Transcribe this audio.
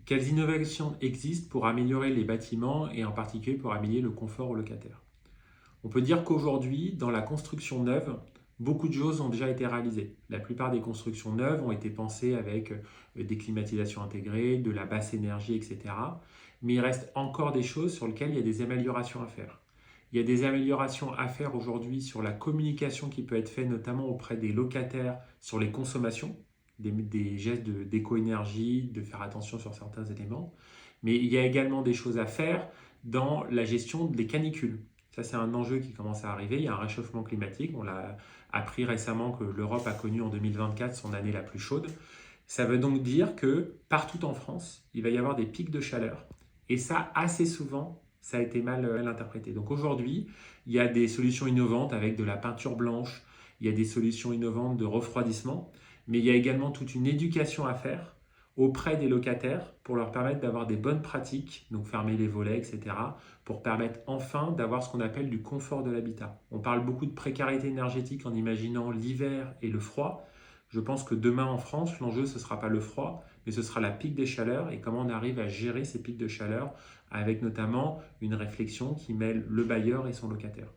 Quelles innovations existent pour améliorer les bâtiments et en particulier pour améliorer le confort aux locataires? On peut dire qu'aujourd'hui, dans la construction neuve, beaucoup de choses ont déjà été réalisées. La plupart des constructions neuves ont été pensées avec des climatisations intégrées, de la basse énergie, etc. Mais il reste encore des choses sur lesquelles il y a des améliorations à faire. Il y a des améliorations à faire aujourd'hui sur la communication qui peut être faite notamment auprès des locataires sur les consommations, des gestes d'éco-énergie, de faire attention sur certains éléments. Mais il y a également des choses à faire dans la gestion des canicules. Ça, c'est un enjeu qui commence à arriver. Il y a un réchauffement climatique. On l'a appris récemment que l'Europe a connu en 2024 son année la plus chaude. Ça veut donc dire que partout en France, il va y avoir des pics de chaleur. Et ça, assez souvent, ça a été mal interprété. Donc aujourd'hui, il y a des solutions innovantes avec de la peinture blanche, il y a des solutions innovantes de refroidissement, mais il y a également toute une éducation à faire auprès des locataires pour leur permettre d'avoir des bonnes pratiques, donc fermer les volets, etc., pour permettre enfin d'avoir ce qu'on appelle du confort de l'habitat. On parle beaucoup de précarité énergétique en imaginant l'hiver et le froid. Je pense que demain en France, l'enjeu, ce ne sera pas le froid, mais ce sera la pique des chaleurs et comment on arrive à gérer ces pics de chaleur avec notamment une réflexion qui mêle le bailleur et son locataire.